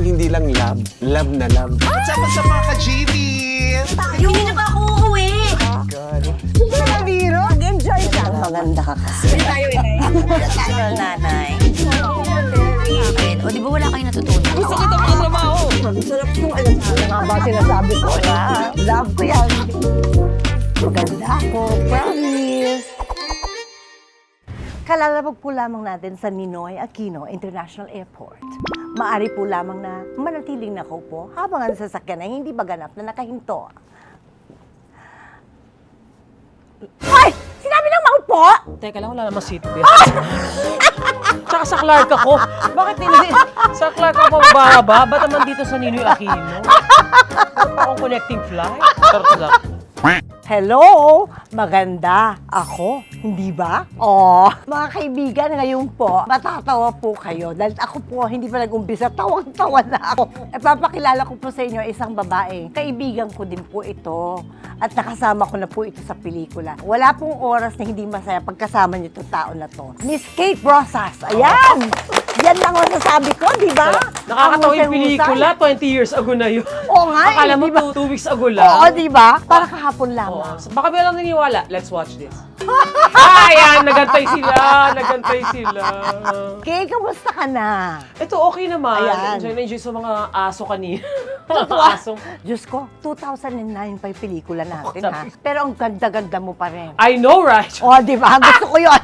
hindi lang love, love na love. What's up sa mga ka-GV? Hindi na ba ako uuwi? Mag-enjoy ka. Maganda ka kasi. Hindi tayo, inay. Tayo, nanay. Ayun. O, di ba wala kayong natutunan? Gusto kita mga trabaho. Sarap yung alam sa mga ba sinasabi ko na. Love ko yan. Maganda ako. Promise. Kalalabog po lamang natin sa Ninoy Aquino International Airport. Maari po lamang na manatiling nakaupo habang ang sasakyan ay hindi maganap na nakahinto. Ay! Sinabi lang maupo! Teka lang, wala namang seatbelt. Tsaka sa Clark ako. Bakit hindi? Sa Clark ako bababa? Ba't naman dito sa Ninoy Aquino? Meron pa akong connecting flight? Charot lang. Hello! Maganda ako, hindi ba? Oh, mga kaibigan, ngayon po, matatawa po kayo dahil ako po hindi pa nag-umpisa, tawang-tawa na ako. Papakilala ko po sa inyo isang babae. Kaibigan ko din po ito at nakasama ko na po ito sa pelikula. Wala pong oras na hindi masaya pagkasama niyo itong tao na to. Miss Kate Rosas, ayan! Yan lang ang sasabi ko, di ba? Nakakatawa yung Ang pelikula, 20 years ago na yun. Oo nga, Akala mo di ba? 2 weeks ago lang. Oo, di ba? Para kahapon lamang. Oo. Baka ba lang naniniwala? Let's watch this. Ayan, nagantay sila. Nagantay sila. Kay, kamusta ka na? Ito, okay naman. Ayan. Enjoy na enjoy sa mga aso kanina. Mga asong. Diyos ko, 2009 pa yung pelikula natin, ha? sabi- Pero ang ganda-ganda mo pa rin. I know, right? O, di ba? Gusto ko yun.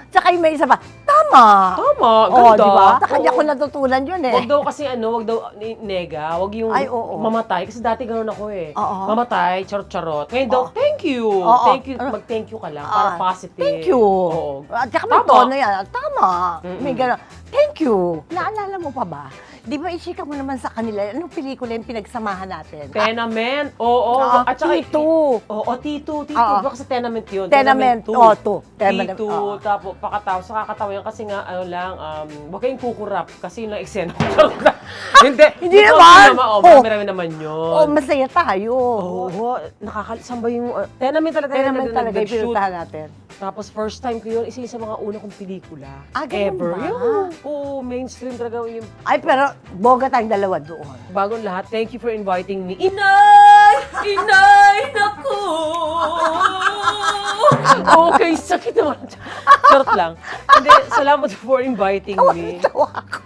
Tsaka yung may isa pa, tama. Tama, O, ganda. di ba? Sa kanya Oo. ko natutunan yun, eh. Wag daw kasi wag daw nega, wag yung Ay, oo. mamatay. Kasi dati ganoon ako eh. Oo. Mamatay, charot-charot. Ngayon daw, Oo. thank you. Oo. Thank you, Ano? mag-thank you ka lang para Ah, positive. Thank you. Oo. At saka may Tama. tono yan. Tama. Mm-mm. May gano'n. Thank you. Naalala mo pa ba? Di ba isika mo naman sa kanila, anong pelikula yung pinagsamahan natin? Tenement. Oo. At saka, Tito. Oo, Tito. Oo. Baka sa tenement yun. Tenement. two. Oo, two. Tenement. Tito. Oo. Tapos, pakatawa. Sa kakatawa yan kasi nga, wag kayong kukurap kasi yun ang eksena. Charot lang. Hindi naman. Oh, Oh. marami naman yun. Oh, masaya tayo. Oo, nakakalisang ba yung tenement talaga Tenement talaga yung nag-shoot. pinuntahan natin. Tapos first time ko yun, isa yun sa mga una kong pelikula. Ah, ganun ever. ba? Yun. Oo, mainstream talaga yung Ay, pero boga tayong dalawa doon. bagong lahat. Thank you for inviting me. Inay! Inay! Naku! Okay, sakit naman. Charot lang. Hindi, salamat for inviting me. Tawa ako.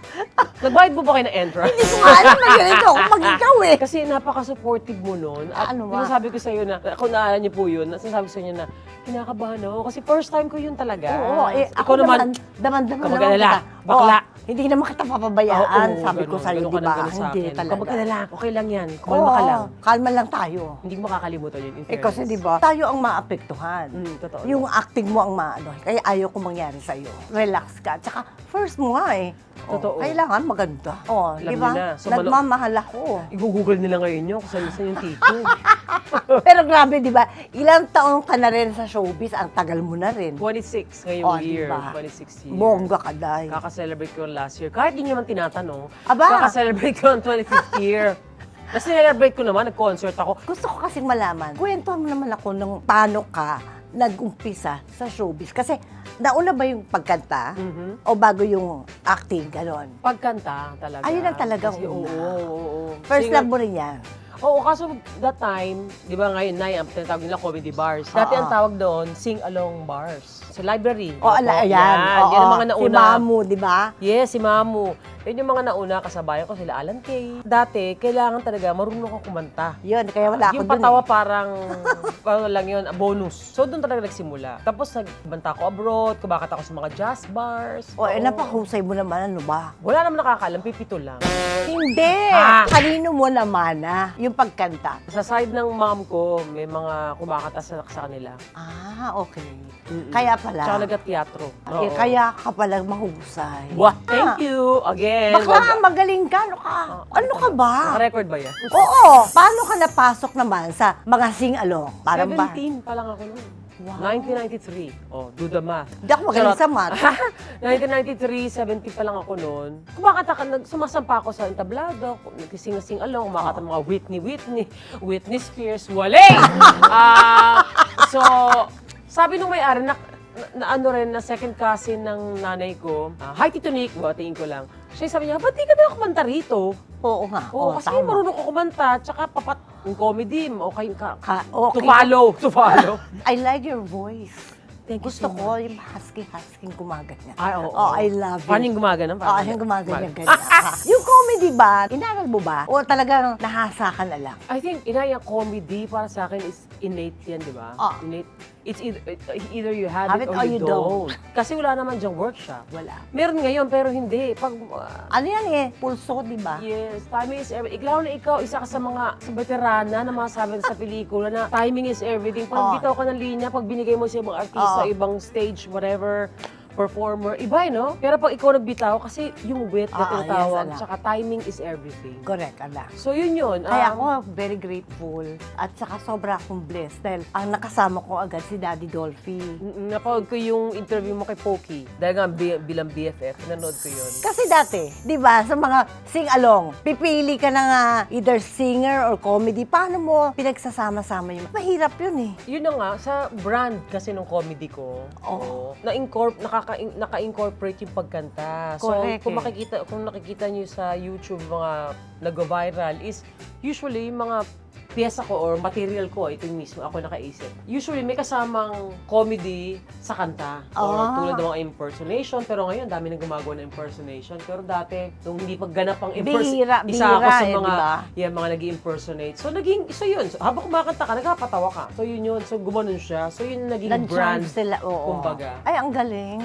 Nagbayad mo ba kayo ng entrance? Hindi ko nga alam na ganito ako mag-ikaw eh. Kasi napaka-supportive mo nun. At Ano ba? sinasabi ko sa'yo na, kung naalala niyo po yun, sinasabi ko sa inyo na, kinakabahan ako. Kasi first time ko yun talaga. Oo, eh, Ikaw ako naman, daman-daman naman Kamag-alala, kita. bakla. Oo, hindi naman kita papabayaan, Oo, sabi ko ganun, sa'yo, ganun di ka ng ba? ganun sa Hindi akin. talaga. Kapag alala, okay lang yan. Oo, Kumalma ka lang. kalma lang tayo. Hindi mo makakalimutan yun. In Eh kasi fairness. di ba, tayo ang maapektuhan. Totoo. Yung acting mo ang maano, kaya ayaw ko mangyari sa'yo. Relax ka. Tsaka first mo nga eh. Oh, Totoo. kailangan maganda. Oh, Alam di ba? niyo na. So, Nagmamahal ako. I-google nila ngayon yun kung saan yung tito. Pero grabe, di ba? Ilang taon ka na rin sa showbiz, ang tagal mo na rin. 26 ngayong Oh, year. diba? 26 year. Bongga ka, day. Kaka-celebrate ko last year. Kahit di naman tinatanong. Aba! Kaka-celebrate ko ang 25th year. Tapos celebrate ko naman, nag-concert ako. Gusto ko kasing malaman, kwentuhan mo naman ako ng paano ka nag-umpisa sa showbiz. Kasi nauna ba yung pagkanta o bago yung acting, gano'n? Pagkanta talaga. Ayun ang talagang Kasi, una. Oo. First Singer- love mo rin yan. Oo, kaso that time, di ba ngayon na yung tinatawag nila comedy bars. Dati ang tawag doon, sing-along bars. Sa library. O, Opo, ayan. Yan ang mga nauna. Si Mamu, di ba? Yes, si Mamu. Yun yung mga nauna, kasabayan ko sila Alan Kay. Dati, kailangan talaga marunong ka kumanta. Yun, kaya wala ako Yung dun patawa eh. parang, ano lang yun, bonus. So, doon talaga nagsimula. Tapos, nagbanta ako abroad, kumakat ako sa mga jazz bars. O, eh, Oo. napahusay mo naman, ano ba? Wala naman nakakaalam, pipito lang. Hindi! Ah. Kanino mo naman yung pagkanta? Sa side ng mom ko, may mga kumakata sa kanila. Ah, okay. Kaya pala. Tsaka nag-teatro. Eh, kaya ka pala mahusay. What? Thank you again. Baka magaling ka, ano ka ba? Naka-record ba yan? Oo! Paano ka napasok naman sa mga sing-along? Parang ba? 17 pa lang ako noon. Wow. 1993. Oh, do the math. Hindi ako magaling sa math. 1993, 70 pa lang ako noon. Kumakata ka, sumasampa ako sa entablado, nagkising-sing along, kumakata mga Whitney Spears, wale! So, sabi nung may-ari, na ano rin, na second cousin ng nanay ko, hi Tito Nick, tingin ko lang, Siya sabi niya, ba't di ka na kumanta rito? Oo nga. Oo, kasi tama. marunong ko kumanta, tsaka papat yung comedy, okay ka. Okay. To follow. I like your voice. Thank you Gusto so ko yung husky gumagat niya. Ay, oo. Oh, I love it. Paano yung gumagana? Oo, yung gumagat niya ganyan. Yung comedy ba, inaral mo ba? O talagang nahasa ka na lang? I think, yung comedy para sa akin is innate yan, di ba? Ah. Innate. It's either you have it or you don't. Kasi wala naman dyang workshop. Wala. Meron ngayon, pero hindi. Pag, Ano yan eh? Pulso, di ba? yes, timing is everything. Lalo na ikaw, isa ka sa mga veterana na mga sabi sa pelikula na timing is everything. Pag bitaw ka ng linya, pag binigay mo sa ibang artista, ibang stage, whatever, performer, iba no? Pero pag ikaw nagbitaw, kasi yung wit na tinatawag, yes, anak. tsaka timing is everything. Correct, anak. So yun yun. Kaya ako, very grateful. At saka sobra akong blessed. Dahil ang nakasama ko agad si Daddy Dolphy. Napanood ko yung interview mo kay Pokey. Dahil nga bilang BFF, nanood ko yun. Kasi dati, di ba, sa mga sing-along, pipili ka na nga either singer or comedy. Paano mo pinagsasama-sama yun? Mahirap yun eh. Yun na nga, sa brand kasi nung comedy ko, naka-incorporate yung pagkanta. So, Correct, kung nakikita niyo sa YouTube mga nag-viral is usually yung mga piyesa ko or material ko, ito yung mismo ako nakaisip. Usually may kasamang comedy sa kanta or tulad ng mga impersonation, pero ngayon dami nang gumagawa ng impersonation. Pero dati, nung hindi pa ganap ang Bihira isa ako sa eh, mga diba? mga nag-impersonate. So isa yun. So, habang kumakanta ka, nagkapatawa ka. So yun yun. So gumanon siya. So yun yung naging brand. Sila, oo. Kumbaga. Ay, ang galing.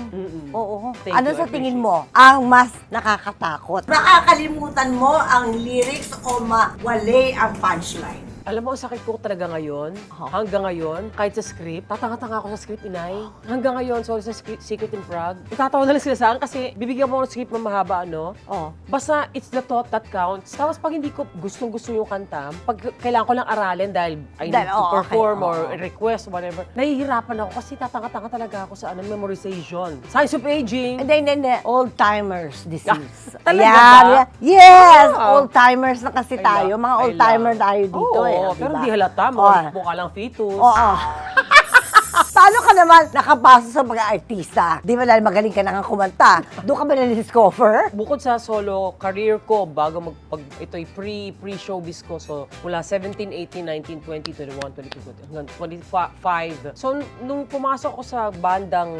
Oo. Thank Ano you, sa I tingin appreciate mo ang mas nakakatakot? Nakakalimutan mo ang lyrics o mawali ang punchline? Alam mo, ang sakit ko talaga ngayon, hanggang ngayon, kahit sa script, tatanga-tanga ako sa script, inay. Hanggang ngayon, sorry sa Secret in Prague, itatawa na lang sila sa akin kasi bibigyan mo ng script na mahaba, ano? Oh. Basta, it's the thought that counts. Tapos pag hindi ko gustong-gusto yung kanta, pag kailangan ko lang aralin dahil I need to perform or request, whatever, nahihirapan ako kasi tatanga-tanga talaga ako sa memorization. Science of aging. Hindi. Old-timers disease. Talaga Ayan, ba? yes! Wow. Old-timers na kasi tayo. Mga old-timer tayo dito Oo, pero diba? di halata mo. Oh. Mukha lang fetus. Oo. Paano ka naman nakapasok sa mga artista? Di ba dahil magaling ka na nga kumanta? Doon ka ba na-discover? Bukod sa solo career ko, bago ito'y pre-showbiz ko, so mula 17, 18, 19, 20, 21, 22, hanggang 25. So, nung pumasok ko sa bandang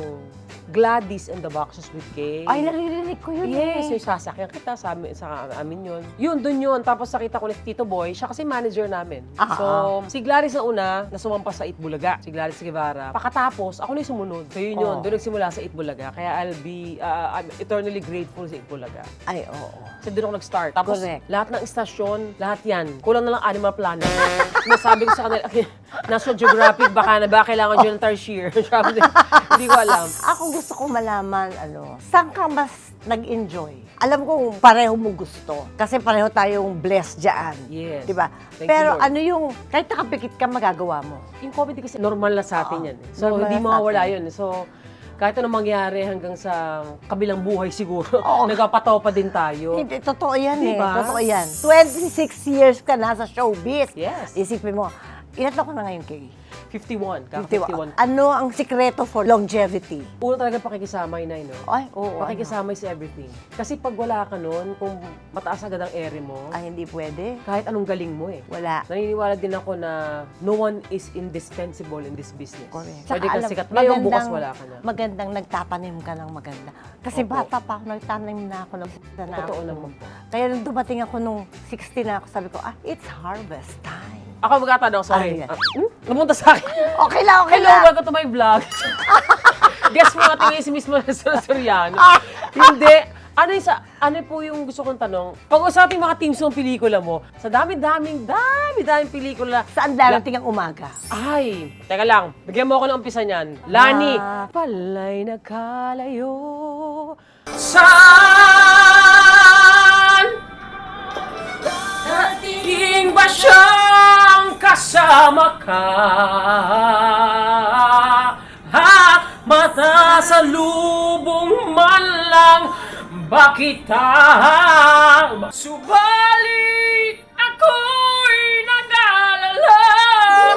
Gladys and the Boxes with Kay. Ay, naririnig ko yun Yes, eh. yung sasakyan kita, sa amin yun. Dun yun. Tapos nakita ko ni Tito Boy, siya kasi manager namin. So, si Gladys na una, na sumampas sa Itbulaga. Si Gladys Guevara. Pakatapos, ako na yung sumunod. So yun yun, doon nagsimula sa Itbulaga. Kaya I'm eternally grateful sa Itbulaga. Ay, oo. Kasi doon ako nag-start. Tapos Correct. lahat ng istasyon, lahat yan. Kulang na lang Animal Planet. Sinasabi ko sa kanila, National Geographic, baka kailangan dyan ng Tarsier. Hindi ko alam. Ako gusto ko malaman, saan ka mas nag-enjoy? Alam ko pareho mo gusto. Kasi pareho tayong blessed dyan. Yes. Diba? Thank Pero you, Lord. ano yung, kahit nakapikit ka, magagawa mo? Yung comedy kasi normal na sa atin yan. So, Normal hindi na sa mawawala atin. yun. So, kahit anong mangyari hanggang sa kabilang buhay siguro, Oo. nagkapataw pa din tayo. Hindi, totoo yan Diba? Totoo yan. 26 years ka na sa showbiz. Yes. Isipin mo, ilan taon ka na ngayon, Kay? 51. 51. Ano ang sikreto for longevity? Una talaga pakikisama, Inay, no? Ay, oo. Pakikisama is everything. Kasi pag wala ka nun, kung mataas agad ang ere mo, Ay, hindi pwede. kahit anong galing mo eh. Wala. Naniniwala din ako na no one is indispensable in this business. Correct. Pwede Saka kang alam, sikat ngayon, bukas wala ka na. Magandang nagtatanim ka ng maganda. Kasi Opo. bata pa ako, nagtanim na ako ng na Totoo ako. naman po. Kaya nung dumating ako nung 60 na ako, sabi ko, it's harvest time. Ako magtatanong, sorry. Ay, Namunta sa akin. Okay lang, okay Hello, lang. welcome to my vlog. Guess mo natin ngayon si Miss Maricel Soriano. Hindi. Ano po yung gusto kong tanong? Pag-usapin mga teams ng pelikula mo, sa dami-daming pelikula. Saan darating ang umaga? Ay, teka lang. Bigyan mo ako ng umpisa niyan. Lani. Ah. Pala'y nagkalayo. Saan? Dating ba siyang kasama ka? Ha? Mata sa lubong man lang ba kita? Subalit ako'y nag-aalala.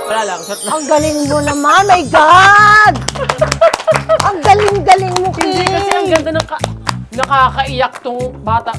Wala lang. Ang galing mo naman, my God! Ang galing-galing mo, Kay. Hindi kasi ang ganda ng Nakakaiyak tong bata.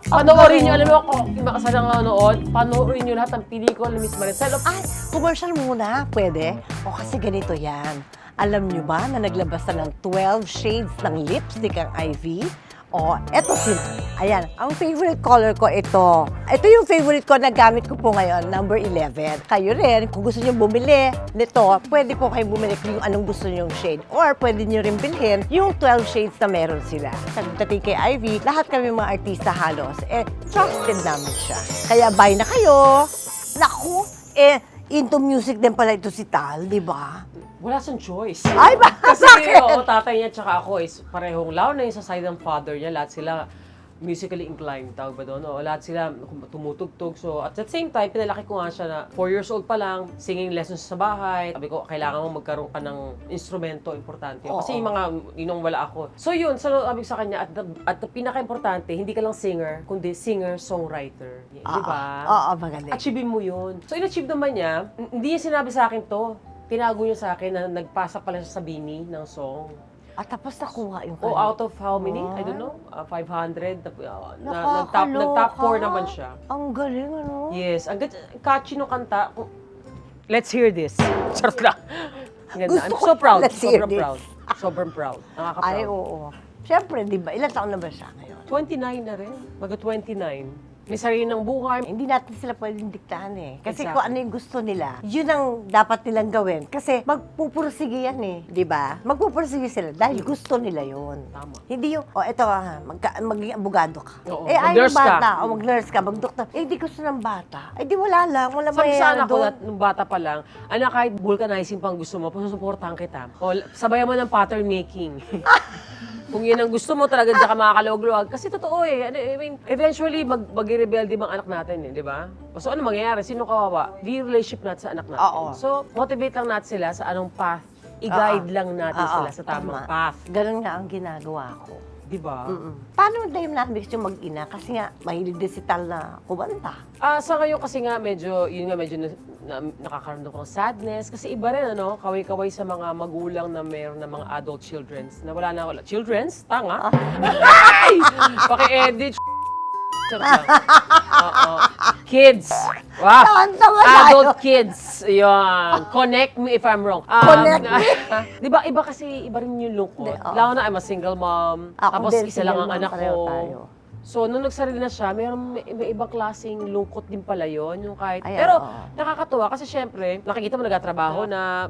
Panoorin nyo, alam mo ako, yung mga kasalang nanonood, panoorin nyo lahat ng pelikula ni Miss Maricel. Ay, commercial muna, pwede? O kasi ganito yan. Alam nyo ba na naglabas na ng 12 shades ng lipstick ang Ivy? O, eto sila. Ayan, ang favorite color ko ito. Ito yung favorite ko na gamit ko po ngayon, number 11. Kayo rin, kung gusto nyo bumili nito, pwede po kayo bumili kung anong gusto nyong shade. Or pwede nyo rin bilhin yung 12 shades na meron sila. Pagdating kay Ivy, lahat kami mga artista halos, trusted namin siya. Kaya buy na kayo. Naku, into music din pala ito si Tal, di ba? Wala siyang choice. Ay, Kasi bakit? oo, tatay niya tsaka ako is parehong lalo na yung sa side ng father niya, lahat sila musically inclined, tawag ba doon? O, lahat sila tumutugtog. So, at the same time, pinalaki ko nga siya na 4 years old pa lang, singing lessons sa bahay. Sabi ko, kailangan mo magkaroon ka ng instrumento, importante. Kasi yung mga, yun wala ako. So, yun, sabi ko sa kanya, at the pinaka-importante, hindi ka lang singer, kundi singer-songwriter. Di ba? Oo, magaling. Achieve mo yun. So, in-achieve naman niya, hindi niya sinabi sa akin to. Tinago niya sa akin na nagpasa pala siya sa Bini ng song. At tapos nakuha yung Oh, out of how many? I don't know. 500. Nag-top 4 naman siya. Ang galing, ano? Yes. Ang catchy no kanta. Let's hear this. Charot lang. Ang ganda. I'm so proud. Let's hear Sobrang this. proud. Sobrang proud. Nakaka-proud. Ay, oo. Siyempre, di ba? Ilan taon na ba siya ngayon? 29 na rin. Mag-29. May sarili ng buhay. Hindi natin sila pwedeng diktahan eh. Kasi Exactly. kung ano yung gusto nila, yun ang dapat nilang gawin. Kasi magpupursige yan eh. Di ba? Magpupursige sila dahil gusto nila yun. Tama. Hindi yung, ito maging abogado ka. Oo, Ayaw mag-nurse ng bata. ka. O mag-nurse ka, mag-doktor. Hindi gusto ng bata. Di wala lang. Wala Sabi sa anak ko, doon. nung bata pa lang, anak, kahit vulcanizing pang gusto mo, pasusuportahan kita. O, sabayan mo ng pattern making. Kung yun ang gusto mo, talaga diyan ka makakaluwag-luwag. Kasi totoo eh. I mean, eventually, mag-rebelde mga anak natin eh, di ba? So ano mangyayari? Sino kawawa? Di relationship natin sa anak natin. Oo. So, motivate lang natin sila sa anong path. I-guide lang natin sila sa tamang path. Ganun nga ang ginagawa ko. Di ba? Paano tayo namin yung mag-ina? Kasi nga, mahilig din si Tal na kumanta. Sa ngayon kasi nga medyo nakakaroon ng sadness kasi iba rin ano, kaway-kaway sa mga magulang na mayroon ng mga adult childrens na wala. Childrens? Tanga? Ay! Paki-edit. Oo. Kids. Wow. Tawa tayo. Adult kids. Yun. Connect me if I'm wrong. Connect me. Di ba iba kasi, iba rin yung lungkot. Hindi, oo. Lalo na I'm a single mom. Ako Tapos din, isa lang single ang mom, anak pareho ko. tayo. So, nung nagsarili na siya, may ibang klaseng lungkot din pala yun. Yung kahit, Ay, pero, oo. nakakatuwa kasi syempre, nakikita mo nagtatrabaho na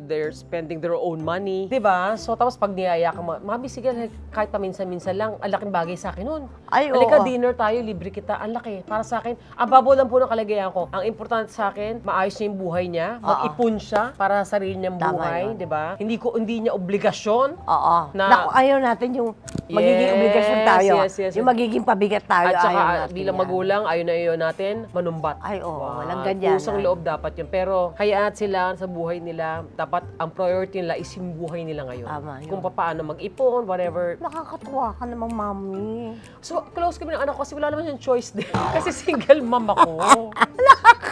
they're spending their own money. Diba? So, tapos pag niyaya ka, mami, sige, kahit paminsan-minsan lang, ang laking bagay sa akin nun. Ay, oo. Halika, dinner tayo, libre kita. Ang laki. Para sa akin, ang babo lang po ng kalagayan ko. Ang importante sa akin, maayos niya yung buhay niya, mag-ipon siya para sa sarili niyang Tama buhay. yun. Diba? Hindi niya obligasyon. Oo. Na- Naku, ayaw natin yung magiging Yes, obligasyon tayo. yes. Yung magiging pabigat tayo, At saka, ayaw natin bilang yan. magulang, ayaw natin manumbat. Ay, oo, walang ganyan. Pusang loob dapat yun. Pero, hayaan sila sa buhay nila. Dapat, ang priority nila is yung buhay nila ngayon. Tama yun. Kung paano mag-ipon, whatever. Nakakatuwa ka namang, mami. So, close kami ng anak ko kasi wala naman yung choice din. Kasi single mom ako.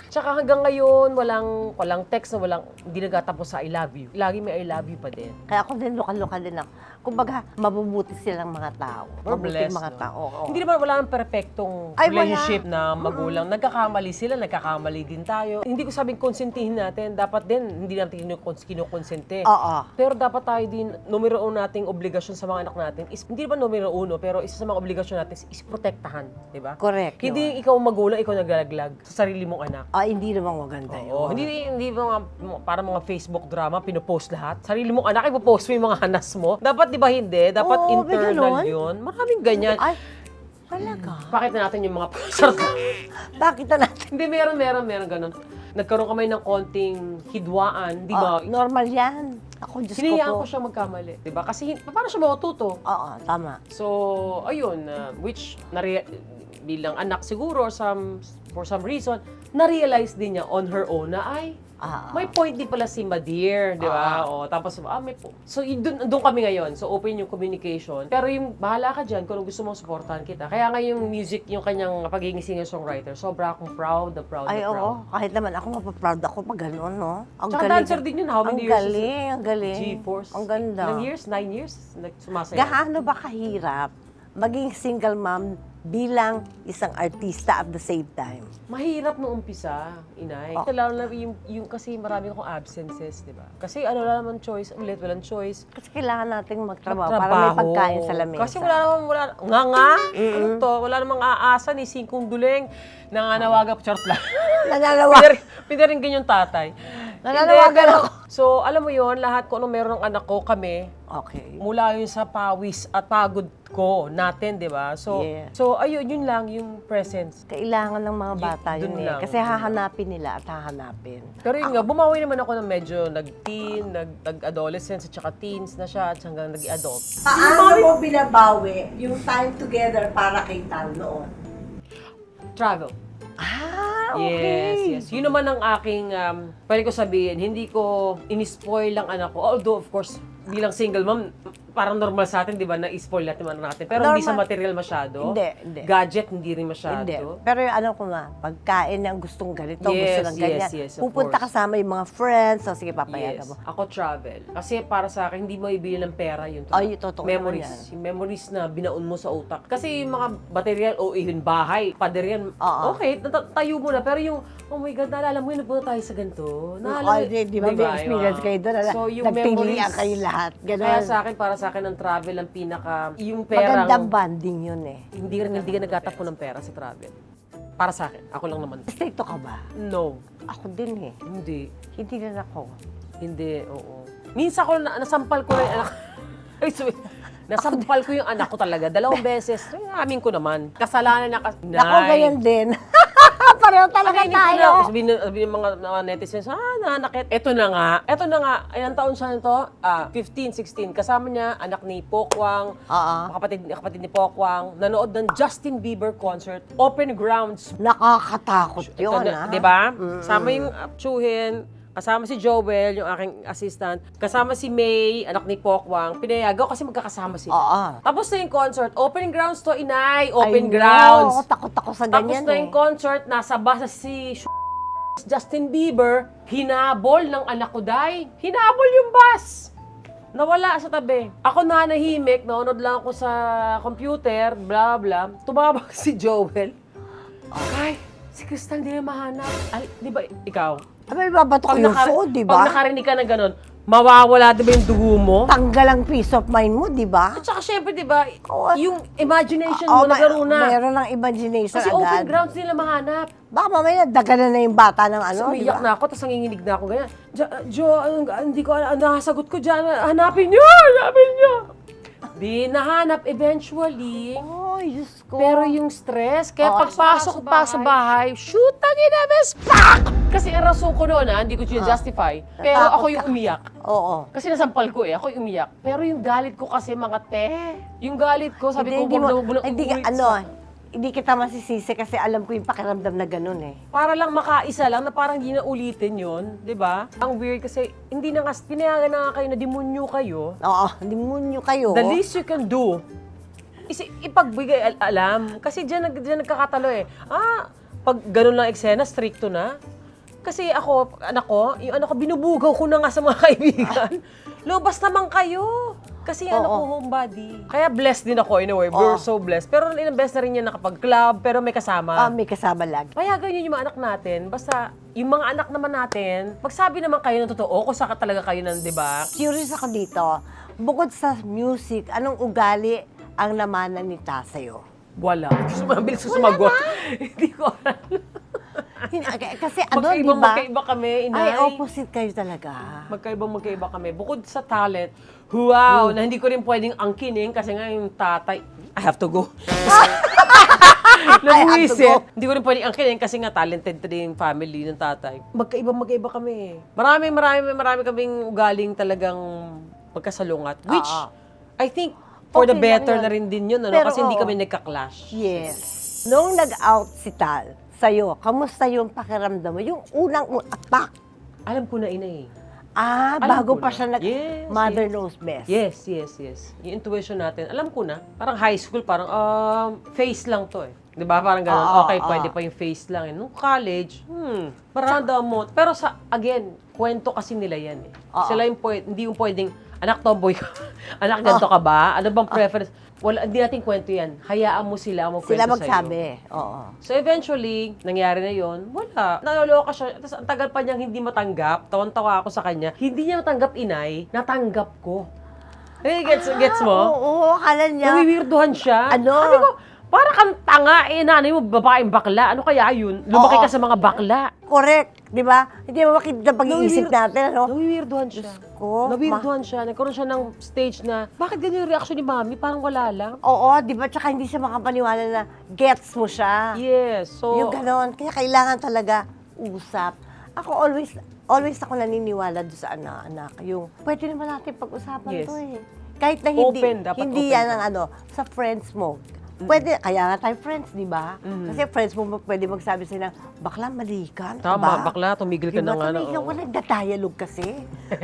Tsaka hanggang ngayon, walang text na hindi nagtatapos sa I love you. Lagi may I love you pa din. Kaya ako din, lokal-lokal din ako. Kumbaga, mabubuti silang mga tao. We're Mabuting blessed, mga no? tao. Oo. Hindi naman wala nang perfectong Ay, wala. relationship na magulang. Nagkakamali sila, nagkakamali din tayo. Hindi ko sabing konsentihin natin. Dapat din, hindi natin kinukonsente. Oo. Pero dapat tayo din, numero uno nating obligasyon sa mga anak natin is, hindi naman numero uno, pero isa sa mga obligasyon natin is protektahan. Di ba? Correct. Hindi ikaw magulang, ikaw naglalaglag sa sarili mong anak. Hindi naman maganda yun. Oo, hindi para mga Facebook drama, pinopost lahat. Sarili mong anak, ipopost mo yung mga hanas mo. Dapat di ba hindi? Dapat Oo, may internal ganon. yun. Maraming ganyan. Ay, talaga. Pakita natin yung mga Bakit na natin? Hindi, meron ganun. Nagkaroon kami ng konting hidwaan, di ba? Normal yan. Ako, Diyos Hinayaan ko ko po. siya magkamali, di ba? Kasi paano siya matututo? Oo, tama. So, ayun, which bilang anak siguro for some reason, na-realize din niya on her own na may point din pala si Madir, di ba? Tapos, may point. So, doon kami ngayon. So, open yung communication. Pero yung bahala ka dyan kung gusto mong supportahan kita. Kaya nga yung music, yung kanyang pagiging singer-songwriter, sobra akong proud. Ay, oo. Kahit naman ako, mapaproud ako pag gano'n, no? Ang Tsaka dancer din yun. How many years? Ang galing. G-Force. Ang ganda. Ilang years? 9 years? Sumasayaw. Gaano ba kahirap maging single mom bilang isang artista at the same time? Mahirap nung umpisa, inay. Lalo na yung kasi marami akong absences, di ba? Kasi wala naman choice, walang choice. Kasi kailangan nating magtrabaho para may pagkain sa lamesa. Kasi ano to, wala namang aasa ni Singkong Duleng, nanganawagan, charot lang. Nananawagan. Pinaring ganyan tatay. Nananawagan ako. So, alam mo yon lahat ko, meron ng anak ko, kami, Okay. mula yun sa pawis at pagod ko natin, di ba? So, Yeah. so ayun, yun lang, yung presence. Kailangan ng mga bata yun dun eh. lang, Kasi dun hahanapin nila at hahanapin. Pero yun nga, bumawi naman ako ng medyo nag-teen, nag-adolescence, at saka teens na siya, at hanggang nag-adult. Paano mo binabawi yung time together para kay Tal noon? Travel. Ah, okay. Yes. Yun naman ang aking, pwede ko sabihin, hindi ko in-spoil lang anak ko. Although, of course, bilang single mom, parang normal sa atin, di ba, na-spoil natin mga natin. Pero hindi sa Normal. material masyado. Hindi. Gadget, hindi rin masyado. Hindi. Pero yung ano ko nga, pagkain ng gustong ganito, gusto ng ganyan. Yes, of pupunta course. kasama yung mga friends, so sige, papayagan Yes. mo. Ako travel. Kasi para sa akin, hindi mo ibili ng pera yun. Ay, totoo naman Memories. yan. Yung memories na binaon mo sa utak. Kasi yung mga material, yung bahay, pader yan. Oo. Okay, tayo mo na. Pero yung, oh my God, naalala mo yun, nagpunta tayo sa ganito. Di ba, may experience kayo doon? So, yung Nagpilihan memories, kayo lahat. Ganun. Kaya para sa akin, ang travel ang pinaka, yung perang, Magandang bonding yun eh. hindi ka nagtatapon ng pera sa travel. Para sa akin, ako lang naman. Stricto ka ba? No, Ako din eh. hindi. Hindi rin ako. Hindi, oo. Minsan ko, nasampal ko na yung anak. Ay, sorry. Nasampal ko yung anak ko talaga. 2 beses. Amin ko naman. Kasalanan na Ako ganyan din. Pareho talaga tayo. Sabihin ng mga netizens, nanakit. Ito na nga. Ilang taon siya nito? 15, 16. Kasama niya, anak ni Pokwang, Oo. kapatid ni Pokwang, nanood ng Justin Bieber concert, open grounds. Nakakatakot yun, ha? Di ba? Kasama yung Chuhin, kasama si Joel, yung aking assistant, kasama si May, anak ni Pokwang, pinayagan kasi magkakasama sila. Oo. Tapos na yung concert, open grounds to, inay, I open know. grounds. Takot ako sa Tapos ganyan na eh. yung concert, nasa basa si Justin Bieber, hinabol ng anak ko, day. Hinabol yung bus. Nawala sa tabi. Ako nanahimik, naunod lang ako sa computer, blah blah. Tumawag si Joel. Ay, si Crystal hindi na mahanap. Di ba, ikaw? Abay, babato ko yung phone, di ba? Pag nakarinig ka ng ganun, mawawala di ba yung dugo mo? Tanggal ang peace of mind mo, di ba? At saka syempre, di ba, Oo. yung imagination mo nagkaroon na. Mayroon ng imagination Kasi agad. open grounds nila mahanap. Baka mamaya nadaganan na yung bata ng ano, So, di umiyak ba? na ako, tapos nanginginig na ako ganyan. Jo, hindi ko alam, nakasagot ko dyan, hanapin nyo! Di nahanap eventually. Oh, Diyos ko. Pero yung stress, kaya Oo. pagpasok ko pa sa bahay, shoot ang inabes, pak! Kasi ang rason ko noon, hindi ko justify. Pero Natakot ako yung ka. umiyak. Oo. Kasi nasampal ko ako yung umiyak. Pero yung galit ko kasi mga yung galit ko, sabi ko, hindi kita masisisi kasi alam ko yung pakiramdam na ganun eh. para lang makaisa lang na parang hindi na ulitin yun, di ba? Ang weird kasi hindi na nga, pinayagan na nga kayo na demonyo kayo. Oo, demonyo kayo. The least you can do is ipagbigay alam. Kasi diyan nagkakatalo eh. Pag ganun lang eksena, stricto na. Kasi ako, yung anak ko, binubugaw ko na nga sa mga kaibigan. Lobas naman kayo. Kasi yung anak ko homebody. Kaya blessed din ako in a way. We're so blessed. Pero ilang beses na rin niya nakapag-club, pero may kasama. May kasama lagi. Payagan yun yung mga anak natin. Basta, yung mga anak naman natin, magsabi naman kayo ng totoo kung saka talaga kayo ng, di ba? Curious ako dito. Bukod sa music, anong ugali ang namana ni Ta sa'yo? Wala. Mabilis ko sumagot. Hindi ko alam. Kasi ano, di ba? Magkaiba kami, inay. Ay, opposite kayo talaga. Magkaiba kami. Bukod sa talent, wow, na hindi ko rin pwedeng angkinin kasi nga yung tatay, I have to go. Nabuisit. Hindi ko rin pwedeng angkinin kasi nga talented din yung family ng tatay. Magkaiba kami. Marami kaming ugaling talagang magkasalungat. Which, I think, for the Okay lang better yun. na rin din yun, ano? Pero Kasi hindi oo. kami nagka-clash. Yes. Noong nag-out si Tal, sa'yo, kamusta yung pakiramdam mo? Yung unang attack. Alam ko na, inay. Bago Alam ko pa na. siya Yes, Mother Knows Best. Yes. Yung intuition natin, alam ko na. Parang high school, parang face lang to eh. Di ba? Parang gano'n, okay, pwede pa yung face lang. Nung college, parang mo. Pero again, kwento kasi nila yan eh. Sila yung hindi yung pwedeng, anak tomboy ka, anak ganito ka ba? Ano bang preference? Wala, hindi natin kwento yan. Hayaan mo sila magkwento Sila sa'yo. magsabi. Oo. So eventually, nangyari na yon. Wala. Naloloka siya. Tapos ang tagal pa niyang hindi matanggap. Tawan-tawa ako sa kanya. Hindi niya matanggap, inay. Natanggap ko. Gets mo? Oo, akala niya. Nawiwirduhan siya. Ano? Sabi ko, para kang tanga nanay mo, babaeng bakla. Ano kaya yun? Lumaki Oo. ka sa mga bakla. Correct. Di ba? Hindi mo makita pag-iisip natin, ano? Nawiwirduhan siya. ko, Nawiwirduhan siya. Nagkaroon siya ng stage na, bakit ganyan yung reaction ni mami? Parang wala lang. Oo, di ba? Tsaka hindi siya makapaniwala na gets mo siya. Yes. So, Yung ganon. Kaya kailangan talaga usap. Ako always ako naniniwala doon sa anak-anak. Yung, pwede naman natin pag-usapan Yes. to eh. Kahit na hindi, Open, dapat hindi open yan ka. ang sa friends mo. Pwede, kaya nga tayo friends, di ba? Kasi friends mo pwede magsabi sa'yo na, bakla, mali ka, ano tama, ba? bakla, tumigil ka na nga. Tumigil ka, oo. walang nagda-dialogue kasi.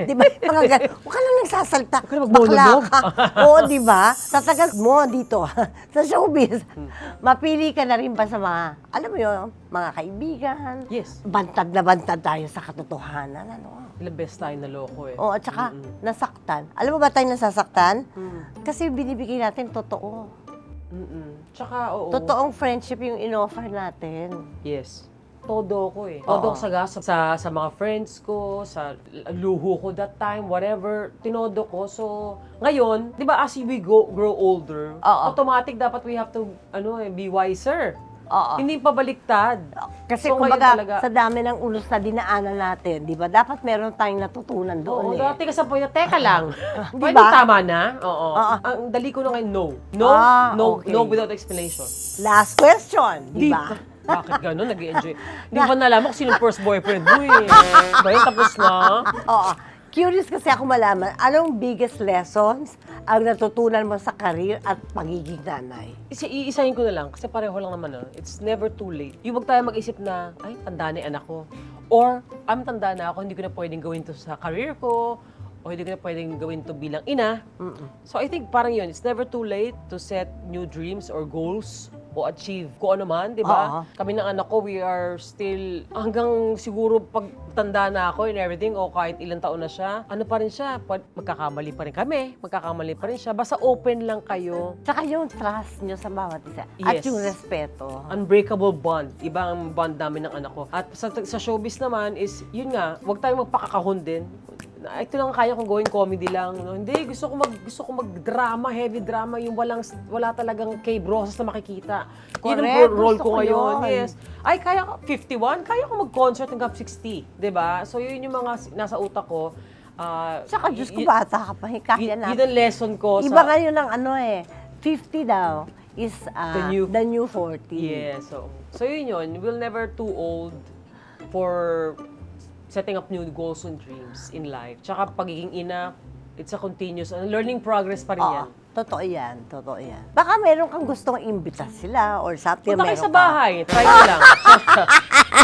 di ba? Mga ganun. Huwag ka lang nagsasalta. Huwag ka na Bakla mag-monologue. ka. Oo, di ba? Sa tagal mo dito, sa showbiz, mapili ka na rin ba sa mga, alam mo yun, mga kaibigan. Yes. Bantad na bantad tayo sa katotohanan, ano? Ilang best tayo naloko eh. Oo, at saka nasaktan. Alam mo ba tayo nasasaktan? Kasi binibigay natin totoo. Tsaka, oo. Totoong friendship yung in-offer natin. Yes. Todo ko eh. Todo ko sa mga friends ko, sa luho ko that time, whatever, tinodo ko. So, ngayon, di ba as we grow older, Oo. automatic dapat we have to, be wiser. Oo. Hindi pabaliktad. Kasi So, ngayon kumbaga, talaga- sa dami ng ulos na dinaanan natin, di ba? Dapat meron tayong natutunan Oo, doon eh. dati ka sa point na, teka lang. Di Pwede ba? tama na? Oo. Oo. Ang dali ko na ngayon, no. No, Okay. no without explanation. Last question, di ba? Bakit gano'n? Nag-i-enjoy. Hindi ko pa nalaman kung sino first boyfriend mo eh. Ba yun, tapos na? Oo. Curious kasi ako malaman, anong biggest lessons ang natutunan mo sa career at pagiging nanay? Iisahin ko na lang, kasi pareho lang naman. It's never too late. Yung wag tayo mag-isip na, ay, tanda na yung anak ko. Or, tanda na ako, hindi ko na pwedeng gawin to sa career ko. O hindi ko na pwedeng gawin to bilang ina. So I think parang yun, it's never too late to set new dreams or goals o achieve kung ano man, di ba? Oo. Kami ng anak ko, we are still, hanggang siguro pag tanda na ako and everything, o kahit ilang taon na siya, ano pa rin siya, magkakamali pa rin kami, magkakamali pa rin siya, basta open lang kayo. Tsaka yung trust nyo sa bawat isa. At Yes. yung respeto. Unbreakable bond. Iba ang bond namin ng anak ko. At sa showbiz naman is, yun nga, huwag tayong magpakakahon din. Ito lang kaya kong gawin comedy lang. No? Hindi, gusto ko mag-drama, heavy drama, yung wala talagang K-brosas na makikita. Yun Correct, ang role gusto ko ko ngayon. yun. Yes. Ay, kaya ko, 51, kaya ko mag-concert hanggang 60. 'Di ba? So, yun yung mga nasa utak ko. Tsaka, Diyos ko, bata ka pa, kaya Yun natin. ang lesson ko Iba sa... ngayon ang 50 daw is The new- 40. Yeah, so yun. We'll never too old for setting up new goals and dreams in life. Tsaka pagiging ina, it's a continuous, learning progress pa rin yan. Totoo yan, totoo yan. Baka meron kang gustong imbita sila or something. Punta kayo meron sa ka. bahay, try mo lang.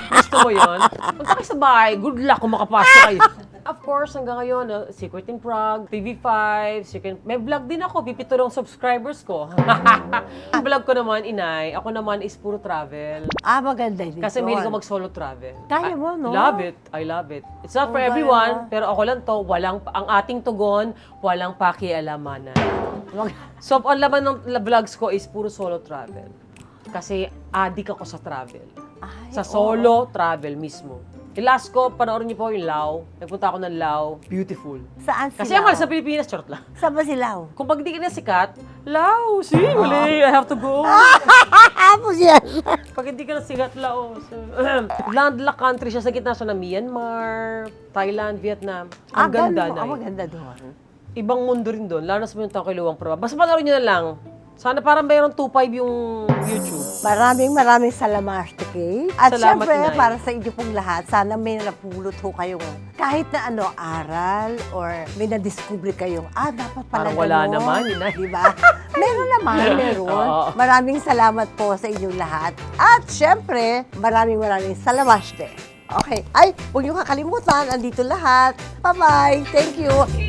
Gusto mo yun? Punta kayo sa bahay, good luck kung makapasok kayo. Of course, hanggang ngayon, Secret in Prague, TV5, may vlog din ako, pipito ng subscribers ko. Ang vlog ko naman, inay, ako naman is puro travel. Maganda din. Kasi mahilig ko mag-solo travel. Kaya mo, no? I love it. It's not for kaya everyone, mo. pero ako lang to, ang ating tugon, walang pakialamanan. So, ang laman ng vlogs ko is puro solo travel. Kasi adik ako sa travel. Sa solo travel mismo. Yung last ko, panoorin niyo po yung Lao. Nagpunta ako ng Lao. Beautiful. Saan sila? Kasi ang mahal sa Pilipinas, charot lang. Saan ba sila? Kung pag di ka na sikat, Lao, mali, I have to go. Tapos yan. Pag hindi ka na sikat, Laos. Landlocked country siya, sa gitna siya ng Myanmar, Thailand, Vietnam. Ang ganda na. maganda doon. Ibang mundo rin doon, lalo na sa mga tao kay Luwang Praba. Basta panoorin nyo na lang. Sana parang mayroong 2.5 yung YouTube. Maraming salamat, Kay. At Salamat, syempre, Inay. para sa inyo pong lahat, sana may napulot ho kayong kahit na aral or may na-discover kayong, dapat pala Parang wala ganon. naman, Inay. Diba? Meron naman, meron. Oo. Maraming salamat po sa inyong lahat. At syempre, maraming salamat. Okay. Ay, huwag niyo kakalimutan, andito lahat. Bye-bye. Thank you.